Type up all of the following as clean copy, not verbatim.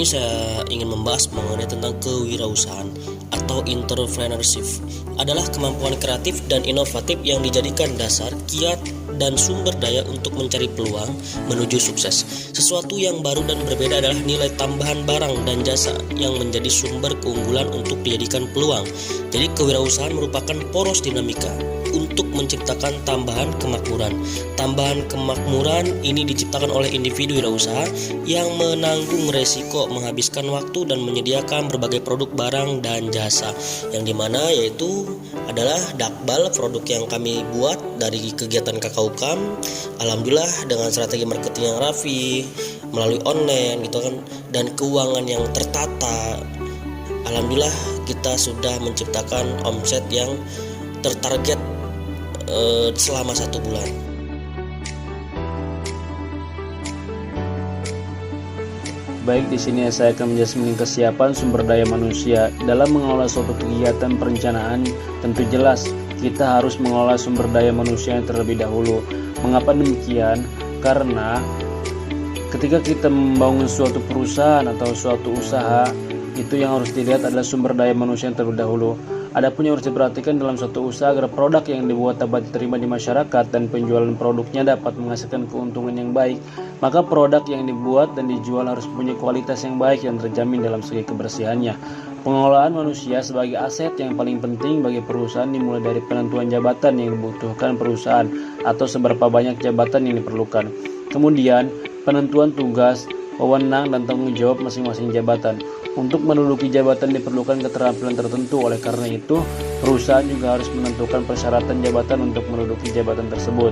ini saya ingin membahas mengenai tentang kewirausahaan atau entrepreneurship. Adalah kemampuan kreatif dan inovatif yang dijadikan dasar, kiat, dan sumber daya untuk mencari peluang menuju sukses. Sesuatu yang baru dan berbeda adalah nilai tambahan barang dan jasa yang menjadi sumber keunggulan untuk dijadikan peluang. Jadi kewirausahaan merupakan poros dinamika untuk menciptakan tambahan kemakmuran. Tambahan kemakmuran ini diciptakan oleh individu wirausaha yang menanggung resiko, menghabiskan waktu, dan menyediakan berbagai produk, barang, dan jasa. Yang dimana yaitu adalah Dakbal, produk yang kami buat dari kegiatan KKUKAM. Alhamdulillah dengan strategi marketing yang rapi, melalui online gitu kan, dan keuangan yang tertata. Alhamdulillah kita sudah menciptakan omset yang tertarget selama 1 bulan. Baik, di sini saya akan menjelaskan kesiapan sumber daya manusia dalam mengelola suatu kegiatan perencanaan. Tentu jelas kita harus mengelola sumber daya manusia yang terlebih dahulu. Mengapa demikian? Karena ketika kita membangun suatu perusahaan atau suatu usaha, itu yang harus dilihat adalah sumber daya manusia yang terlebih dahulu. Adapun yang harus diperhatikan dalam suatu usaha agar produk yang dibuat dapat diterima di masyarakat dan penjualan produknya dapat menghasilkan keuntungan yang baik, maka produk yang dibuat dan dijual harus mempunyai kualitas yang baik yang terjamin dalam segi kebersihannya. Pengelolaan manusia sebagai aset yang paling penting bagi perusahaan dimulai dari penentuan jabatan yang dibutuhkan perusahaan atau seberapa banyak jabatan yang diperlukan. Kemudian penentuan tugas, wewenang, dan tanggung jawab masing-masing jabatan. Untuk menduduki jabatan diperlukan keterampilan tertentu. Oleh karena itu, perusahaan juga harus menentukan persyaratan jabatan untuk menduduki jabatan tersebut.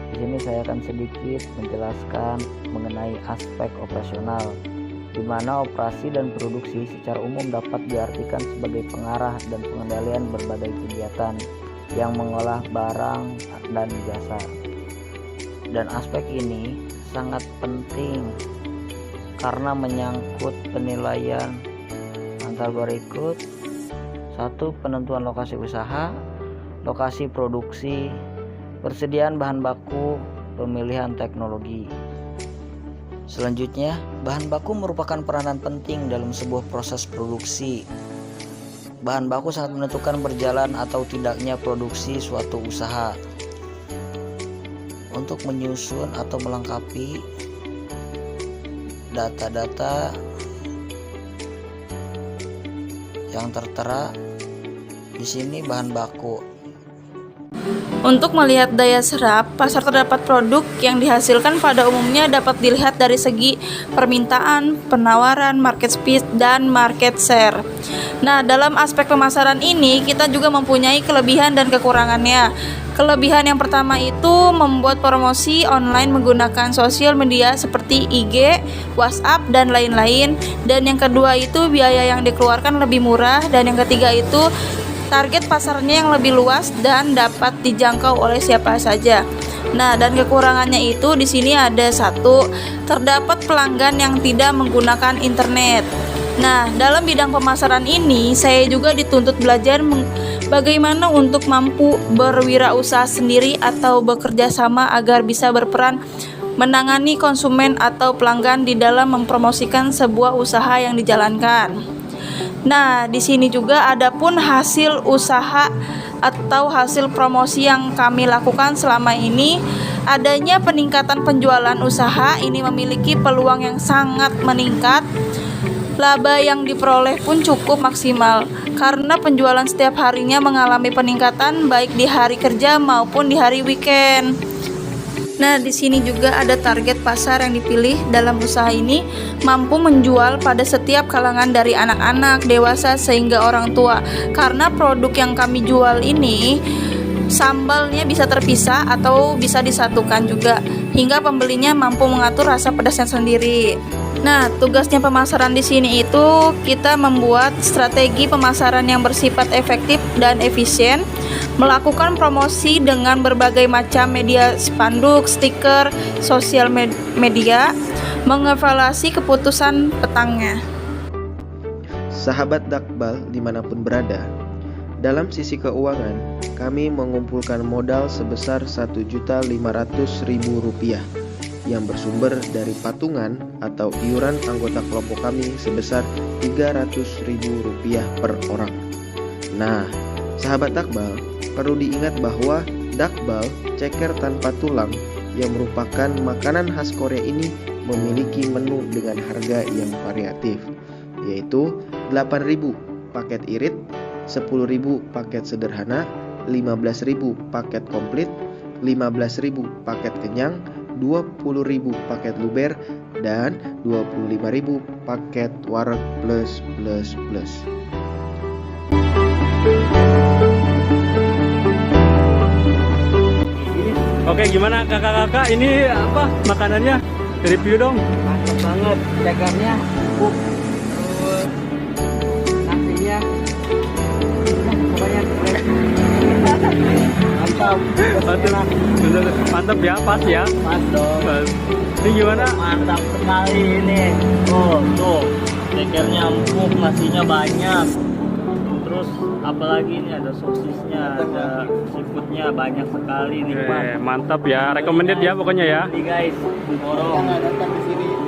Di sini saya akan sedikit menjelaskan mengenai aspek operasional, di mana operasi dan produksi secara umum dapat diartikan sebagai pengarah dan pengendalian berbagai kegiatan yang mengolah barang dan jasa. Dan aspek ini sangat penting karena menyangkut penilaian antara berikut: 1. Penentuan lokasi usaha, lokasi produksi, persediaan bahan baku, pemilihan teknologi. Selanjutnya, bahan baku merupakan peranan penting dalam sebuah proses produksi. Bahan baku sangat menentukan berjalan atau tidaknya produksi suatu usaha. Untuk menyusun atau melengkapi data-data yang tertera di sini bahan baku. Untuk melihat daya serap pasar terdapat produk yang dihasilkan pada umumnya dapat dilihat dari segi permintaan, penawaran, market space, dan market share. Nah, dalam aspek pemasaran ini kita juga mempunyai kelebihan dan kekurangannya. Kelebihan yang pertama itu membuat promosi online menggunakan sosial media seperti IG, WhatsApp, dan lain-lain. Dan yang kedua itu biaya yang dikeluarkan lebih murah. Dan yang ketiga itu target pasarnya yang lebih luas dan dapat dijangkau oleh siapa saja. Nah, dan kekurangannya itu di sini ada 1, terdapat pelanggan yang tidak menggunakan internet. Nah, dalam bidang pemasaran ini saya juga dituntut belajar bagaimana untuk mampu berwirausaha sendiri atau bekerja sama agar bisa berperan menangani konsumen atau pelanggan di dalam mempromosikan sebuah usaha yang dijalankan. Nah, di sini juga ada pun hasil usaha atau hasil promosi yang kami lakukan selama ini. Adanya peningkatan penjualan usaha ini memiliki peluang yang sangat meningkat. Laba yang diperoleh pun cukup maksimal karena penjualan setiap harinya mengalami peningkatan baik di hari kerja maupun di hari weekend. Nah, di sini juga ada target pasar yang dipilih dalam usaha ini mampu menjual pada setiap kalangan dari anak-anak, dewasa, sehingga orang tua. Karena produk yang kami jual ini sambalnya bisa terpisah atau bisa disatukan juga, hingga pembelinya mampu mengatur rasa pedasnya sendiri. Nah, tugasnya pemasaran di sini itu kita membuat strategi pemasaran yang bersifat efektif dan efisien, melakukan promosi dengan berbagai macam media spanduk, stiker, sosial media, mengevaluasi keputusan petangnya. Sahabat Dakbal dimanapun berada, dalam sisi keuangan, kami mengumpulkan modal sebesar Rp1.500.000. yang bersumber dari patungan atau iuran anggota kelompok kami sebesar Rp300.000 per orang. Nah, sahabat Dakbal, perlu diingat bahwa dakbal ceker tanpa tulang yang merupakan makanan khas Korea ini memiliki menu dengan harga yang variatif, yaitu 8.000 paket irit, 10.000 paket sederhana, 15.000 paket komplit, 15.000 paket kenyang, 20.000 paket luber, dan 25.000 paket wareg plus. Oke, gimana kakak-kakak, ini apa makanannya? Review dong. Mantap banget, cekernya empuk, terus nasinya pokoknya keren. Mantap ya, pas ya. Pas dong. Pas. Ini gimana? Mantap sekali ini. Oh, tuh. Cekernya empuk, nasinya banyak. Terus apalagi ini ada sosisnya, ada seafoodnya banyak sekali nih, Pak. Mantap ya, recommended ya pokoknya ya. Ini guys, borong. Datang di sini.